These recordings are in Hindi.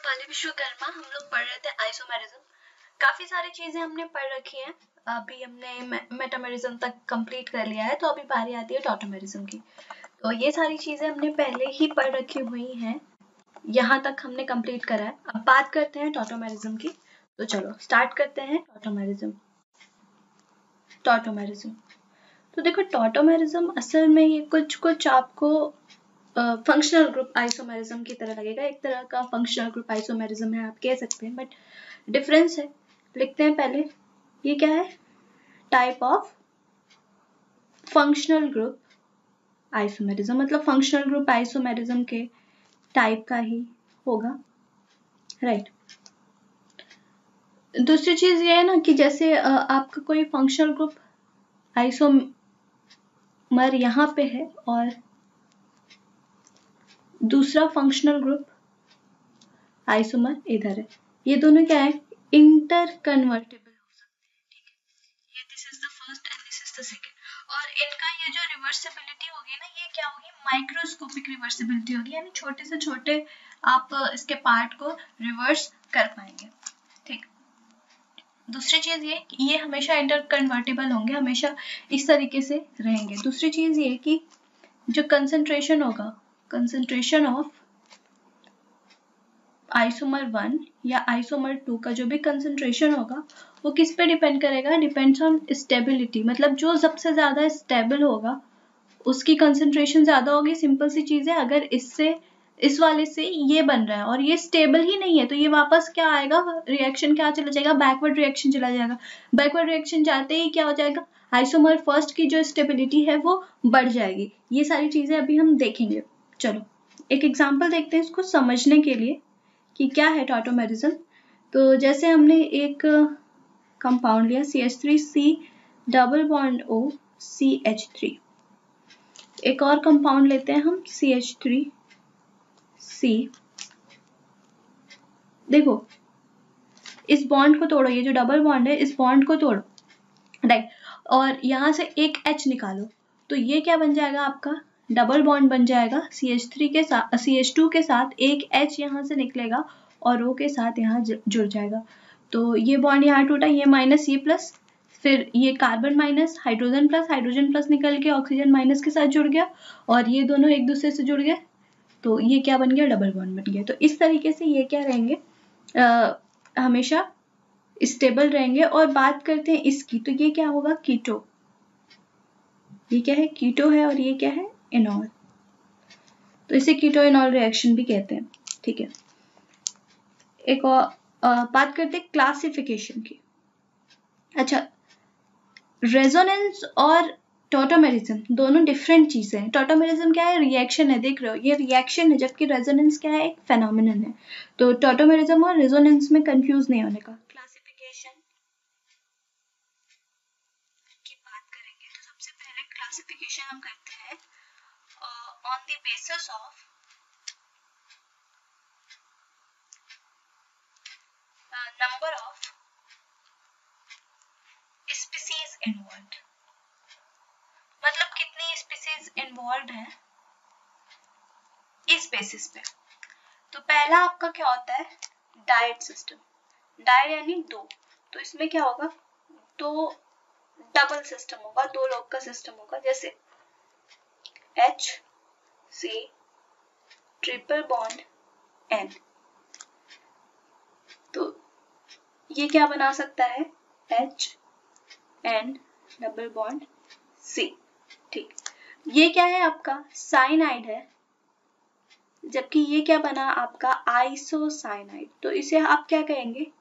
रुपाली विश्वकर्मा। हम लोग पढ़ रहे थे आइसोमेरिज्म। काफी सारी चीजें हमने पढ़ रखी हैं। अभी हमने मेटामेरिज्म तक कंप्लीट कर लिया है, तो अभी बारी आती है टॉटोमेरिज्म की। तो ये सारी चीजें हमने पहले ही पढ़ रखी हुई हैं, यहाँ तक हमने कंप्लीट करा है। अब बात करते हैं टॉटोमेरिज्म की। तो चलो स्टार्ट करते हैं टॉटोमेरिज्म। तो देखो, टॉटोमेरिज्म असल में ये कुछ आपको फंक्शनल ग्रुप आइसोमेरिज्म की तरह लगेगा। एक तरह का फंक्शनल ग्रुप आइसोमेरिज्म है, आप कह सकते हैं, बट डिफरेंस है। लिखते हैं पहले, ये क्या है? Type of functional group isomerism, मतलब फंक्शनल ग्रुप आइसोमेरिज्म के टाइप का ही होगा, राइट। दूसरी चीज ये है ना कि जैसे आपका कोई फंक्शनल ग्रुप आइसोमर यहाँ पे है और दूसरा फंक्शनल ग्रुप आइसोमर इधर है, ये दोनों क्या है? इंटर कन्वर्टेबल हो सकते हैं, ठीक है। ये this is the first and this is the second. और इनका ये जो रिवर्सिबिलिटी होगी ना, ये क्या होगी? माइक्रोस्कोपिक रिवर्सिबिलिटी होगी, यानी छोटे से छोटे आप इसके पार्ट को रिवर्स कर पाएंगे, ठीक। दूसरी चीज ये हमेशा इंटर कन्वर्टेबल होंगे, हमेशा इस तरीके से रहेंगे। दूसरी चीज ये कि जो कंसंट्रेशन होगा, कंसंट्रेशन ऑफ आइसोमर 1 या आइसोमर 2 का जो भी कंसंट्रेशन होगा, वो किस पे डिपेंड करेगा? Depends on stability. मतलब जो सबसे ज्यादा स्टेबल होगा उसकी कंसंट्रेशन ज्यादा होगी। सिंपल सी चीज है। अगर इससे इस वाले से ये बन रहा है और ये स्टेबल ही नहीं है, तो ये वापस क्या आएगा? रिएक्शन क्या चला जाएगा? बैकवर्ड रिएक्शन चला जाएगा। बैकवर्ड रिएक्शन जाते ही क्या हो जाएगा? आइसोमर फर्स्ट की जो स्टेबिलिटी है वो बढ़ जाएगी। ये सारी चीजें अभी हम देखेंगे। चलो एक एग्जाम्पल देखते हैं इसको समझने के लिए कि क्या है टॉटोमेरिज्म। तो जैसे हमने एक कंपाउंड लिया CH3C double bond O CH3। एक और कंपाउंड लेते हैं हम CH3C। देखो, इस बॉन्ड को तोड़ो, ये जो डबल बॉन्ड है इस बॉन्ड को तोड़ो, राइट। और यहां से एक H निकालो, तो ये क्या बन जाएगा? आपका डबल बॉन्ड बन जाएगा। CH3 के साथ CH2 के साथ एक H यहाँ से निकलेगा और O के साथ यहाँ जुड़ जाएगा। तो ये बॉन्ड यहाँ टूटा, ये माइनस ये प्लस, फिर ये कार्बन माइनस, हाइड्रोजन प्लस निकल के ऑक्सीजन माइनस के साथ जुड़ गया और ये दोनों एक दूसरे से जुड़ गए, तो ये क्या बन गया? डबल बॉन्ड बन गया। तो इस तरीके से ये क्या रहेंगे? हमेशा स्टेबल रहेंगे। और बात करते हैं इसकी, तो ये क्या होगा? कीटो। ये क्या है? कीटो है। और ये क्या है? इनॉल। तो इसे कीटो इनॉल रिएक्शन भी कहते हैं, ठीक है। एक और बात करते हैं क्लासिफिकेशन की। अच्छा, रेजोनेंस और टॉटोमेरिज्म दोनों डिफरेंट चीजें हैं। टॉटोमेरिज्म क्या है? रिएक्शन है, देख रहे हो, ये रिएक्शन है, जबकि रेजोनेंस क्या है? एक फेनोमेनन है। तो टॉटोमेरिज्म और रेजोनेंस में कंफ्यूज नहीं होने का। क्लासिफिकेशन की बात करेंगे तो सबसे पहले क्लासिफिकेशन हम करते हैं on the basis of number of species involved. मतलब कितनी स्पीसीज इन्वॉल्व है इस बेसिस पे। तो पहला आपका क्या होता है? Diet system. डाइट यानी दो, तो इसमें क्या होगा? दो डबल सिस्टम होगा, दो लोग का सिस्टम होगा। जैसे HC ट्रिपल बॉन्ड N, तो ये क्या बना सकता है? HN डबल बॉन्ड C, ठीक। ये क्या है? आपका साइनाइड है, जबकि ये क्या बना? आपका आइसोसाइनाइड। तो इसे आप क्या कहेंगे?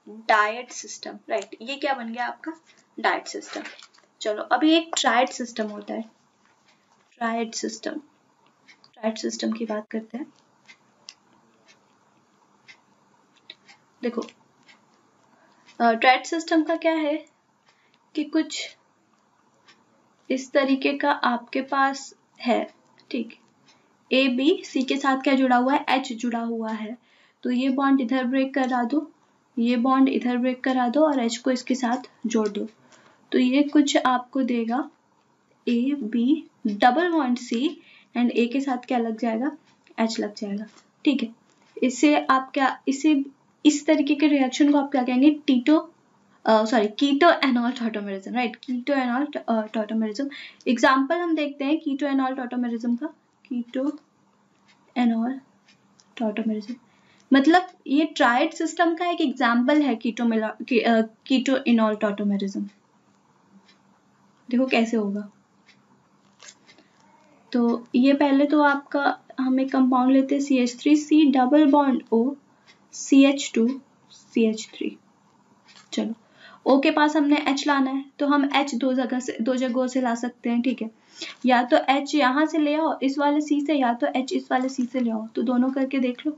Diet system, right. ये क्या बन गया? आपका डाइट सिस्टम। चलो अभी एक ट्राइड सिस्टम होता है। ट्राइड सिस्टम की बात करते हैं। देखो, ट्राइड सिस्टम का क्या है कि कुछ इस तरीके का आपके पास है, ठीक। A B C के साथ क्या जुड़ा हुआ है? H जुड़ा हुआ है। तो ये बॉन्ड इधर ब्रेक करा दो, ये बॉन्ड इधर ब्रेक करा दो और H को इसके साथ जोड़ दो, तो ये कुछ आपको देगा A B double bond C and A के साथ क्या लग जाएगा? H लग जाएगा, ठीक है। इसे आप क्या, इसे इस तरीके के रिएक्शन को आप क्या कहेंगे, कीटो एनॉल टॉटोमेरिज्म, राइट, कीटो एनॉल टॉटोमेरिज्म। एग्जाम्पल हम देखते हैं कीटो एनॉल टॉटोमेरिज्म का। कीटो एनॉल टॉटोमेरिज्म मतलब ये ट्राइड सिस्टम का एक एग्जाम्पल है कीटो एनॉल टॉटोमेरिज्म। देखो कैसे होगा। तो ये पहले तो आपका हम एक कंपाउंड लेते हैं CH3C double bond O CH2 CH3। चलो O के पास हमने H लाना है, तो हम H दो जगहों से ला सकते हैं, ठीक है। या तो H यहाँ से ले आओ इस वाले C से, या तो H इस वाले C से ले आओ, तो दोनों करके देख लो।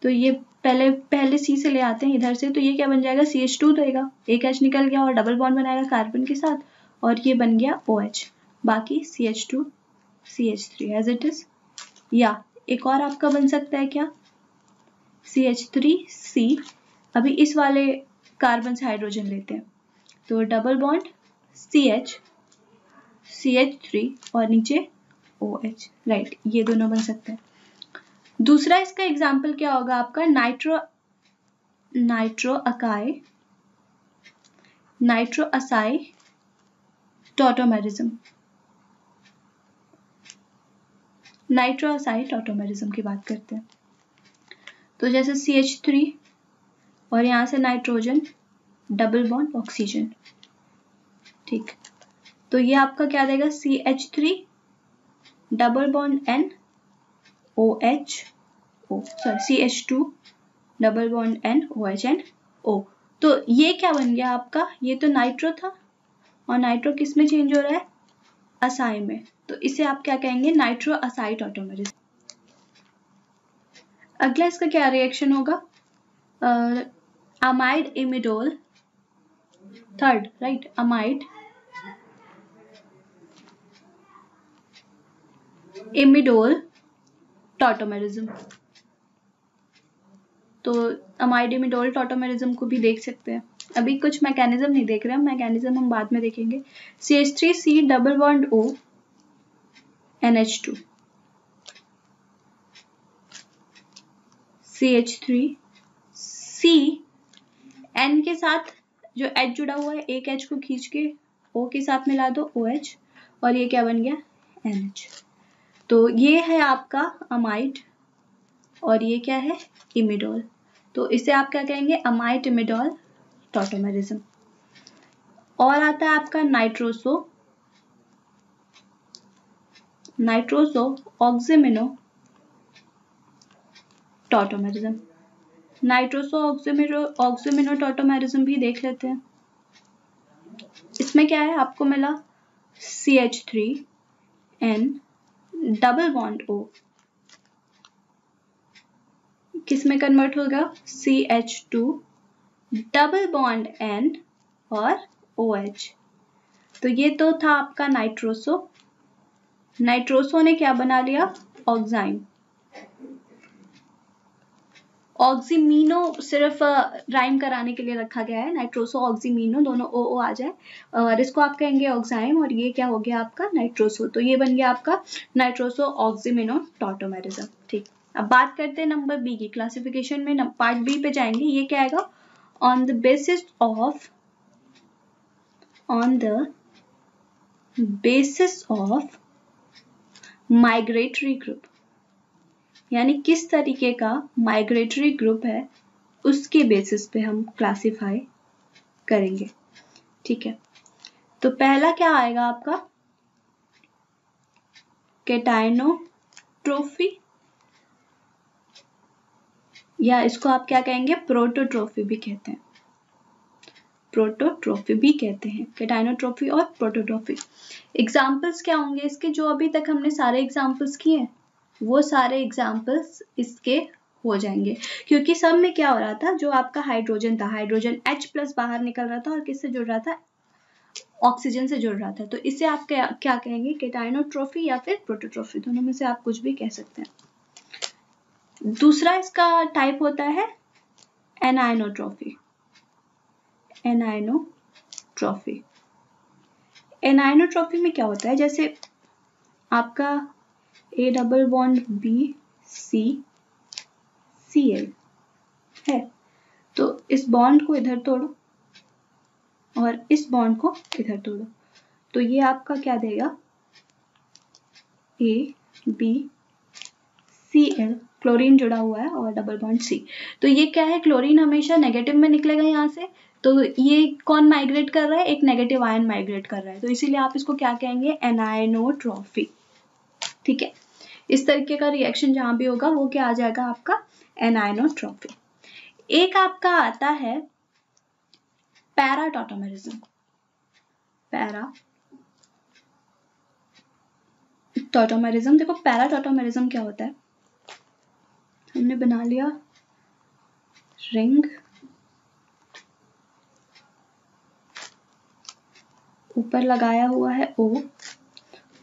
तो ये पहले C से ले आते हैं इधर से, तो ये क्या बन जाएगा, CH2 देगा, एक H निकल गया और डबल बॉन्ड बनाएगा कार्बन के साथ, और ये बन गया OH, बाकी CH2 CH3 as it is. या एक और आपका बन सकता है क्या, CH3C, अभी इस वाले कार्बन से हाइड्रोजन लेते हैं, तो डबल बॉन्ड CH CH3 और नीचे OH, राइट, ये दोनों बन सकते हैं। दूसरा इसका एग्जाम्पल क्या होगा आपका, nitro acai tautomerism. Nitro acai tautomerism की बात करते हैं। तो जैसे CH3 और यहाँ से नाइट्रोजन डबल बॉन्ड ऑक्सीजन, ठीक, तो ये आपका क्या देगा, CH3 double bond N OH CH2 double bond N OH and O। तो ये क्या बन गया आपका, ये तो नाइट्रो था, और नाइट्रो किस में चेंज हो रहा है, असाई में, तो इसे आप क्या कहेंगे, नाइट्रो असाई टॉटोमेरिज्म। अगला इसका क्या रिएक्शन होगा, amide imidol, third, right, amide imidol tautomerism. तो अमाइड इमिडोल टॉटोमेरिज्म को भी देख सकते हैं। अभी कुछ मैकेनिज्म नहीं देख रहे हैं, मैकेनिज्म हम बाद में देखेंगे। CH3C double bond O NH2, CH3C N के साथ जो H जुड़ा हुआ है, एक H को खींच के O के साथ मिला दो OH, और ये क्या बन गया, NH। तो ये है आपका अमाइड और ये क्या है, इमिडोल। तो इसे आप क्या कहेंगे, अमाइड इमिडोल टॉटोमेरिज्म। और आता है आपका नाइट्रोसो ऑक्सीमिनो टॉटोमेरिज्म। नाइट्रोसो ऑक्सीमिनो टॉटोमेरिज्म भी देख लेते हैं। इसमें क्या है, आपको मिला CH3N डबल बॉन्ड O, किस में कन्वर्ट होगा, CH2 डबल बॉन्ड N और OH। तो ये तो था आपका नाइट्रोसो ने क्या बना लिया, ऑक्साइम। ऑक्सीमीनो सिर्फ राइम कराने के लिए रखा गया है, नाइट्रोसो ऑक्सीमीनो दोनों ओ आ जाए, और इसको आप कहेंगे ऑक्साइम, और ये क्या हो गया आपका, नाइट्रोसो। तो ये बन गया आपका नाइट्रोसो ऑक्सीमिनो टॉटोमेरिज्म, ठीक। अब बात करते हैं नंबर बी की, क्लासिफिकेशन में पार्ट बी पे जाएंगे। ये क्या आएगा, on the basis of migratory group, यानी किस तरीके का माइग्रेटरी ग्रुप है उसके बेसिस पे हम क्लासिफाई करेंगे, ठीक है। तो पहला क्या आएगा आपका, कैटाइनोट्रोफी, या इसको आप क्या कहेंगे, प्रोटोट्रोफी भी कहते हैं, कैटाइनोट्रोफी और प्रोटोट्रोफी। एग्जाम्पल्स क्या होंगे इसके, जो अभी तक हमने सारे एग्जाम्पल्स किए हैं वो सारे एग्जाम्पल्स इसके हो जाएंगे, क्योंकि सब में क्या हो रहा था, जो आपका हाइड्रोजन था, हाइड्रोजन H+ बाहर निकल रहा था और किससे जुड़ रहा था, ऑक्सीजन से जुड़ रहा था। तो इसे आप क्या कहेंगे, कैटाइनोट्रोफी या फिर प्रोटोट्रोफी, दोनों में से आप कुछ भी कह सकते हैं। दूसरा इसका टाइप होता है एनाइनोट्रोफी। एनाइनोट्रोफी में क्या होता है, जैसे आपका A double bond B C Cl है। तो इस बॉन्ड को इधर तोड़ो और इस बॉन्ड को इधर तोड़ो, तो ये आपका क्या देगा, ABCl, क्लोरीन जुड़ा हुआ है और डबल बॉन्ड C। तो ये क्या है, क्लोरीन हमेशा नेगेटिव में निकलेगा यहाँ से, तो ये कौन माइग्रेट कर रहा है, एक नेगेटिव आयन माइग्रेट कर रहा है, तो इसीलिए आप इसको क्या कहेंगे, एनायनोट्रॉफी। ठीक है, इस तरीके का रिएक्शन जहां भी होगा वो क्या आ जाएगा आपका, एनायनोट्रॉफी। एक आपका आता है पैराटॉटोमेरिज्म। पैराटॉटोमेरिज्म, देखो पैराटॉटोमेरिज्म क्या होता है, हमने बना लिया रिंग, ऊपर लगाया हुआ है O,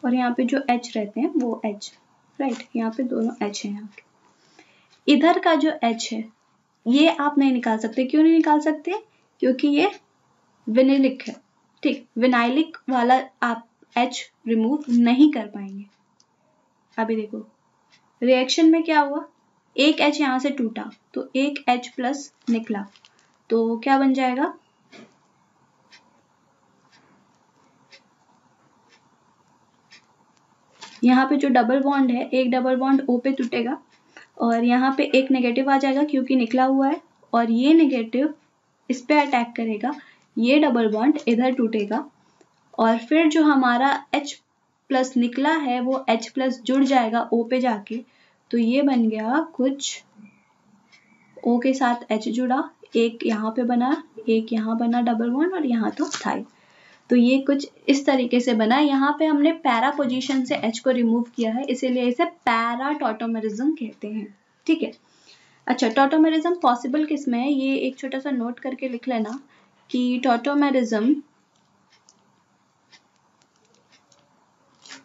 और यहाँ पे जो H रहते हैं वो H, राइट, यहाँ पे दोनों H हैं। यहाँ के इधर का जो H है ये आप नहीं निकाल सकते, क्यों नहीं निकाल सकते, क्योंकि ये विनिलिक है। ठीक, विनाइलिक वाला आप H रिमूव नहीं कर पाएंगे। अभी देखो रिएक्शन में क्या हुआ, एक H यहाँ से टूटा तो एक H प्लस निकला, तो क्या बन जाएगा, यहाँ पे जो डबल बॉन्ड है, एक डबल बॉन्ड O पे टूटेगा और यहाँ पे एक नेगेटिव आ जाएगा क्योंकि निकला हुआ है, और ये नेगेटिव इस पे अटैक करेगा, ये डबल बॉन्ड इधर टूटेगा और फिर जो हमारा H प्लस निकला है वो H प्लस जुड़ जाएगा O पे जाके, तो ये बन गया कुछ O के साथ H जुड़ा, एक यहाँ पे बना, एक यहाँ बना डबल बॉन्ड और यहाँ तो था। तो ये कुछ इस तरीके से बना। यहाँ पे हमने पैरा पोजीशन से H को रिमूव किया है, इसीलिए इसे पैराटॉटोमेरिज्म कहते हैं। ठीक है, अच्छा टॉटोमेरिज्म पॉसिबल किस में है, ये एक छोटा सा नोट करके लिख लेना कि टॉटोमेरिज्म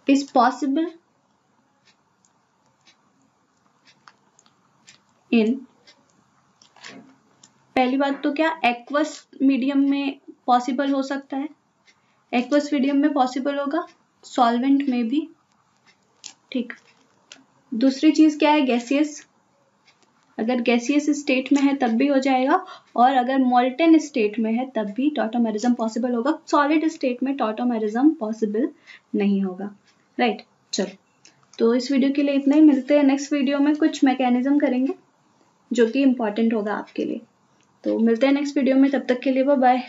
इज पॉसिबल इन, पहली बात तो क्या एक्वस मीडियम में पॉसिबल हो सकता है, एक्वस मीडियम में पॉसिबल होगा, सॉल्वेंट में भी। ठीक, दूसरी चीज क्या है, गैसियस, अगर गैसियस स्टेट में है तब भी हो जाएगा, और अगर मोल्टेन स्टेट में है तब भी टॉटोमेरिज्म पॉसिबल होगा, सॉलिड स्टेट में टॉटोमेरिज्म पॉसिबल नहीं होगा। राइट, चलो तो इस वीडियो के लिए इतना ही, मिलते हैं नेक्स्ट वीडियो में, कुछ मैकेनिज्म करेंगे जो कि इंपॉर्टेंट होगा आपके लिए। तो मिलते हैं नेक्स्ट वीडियो में, तब तक के लिए बाय बाय।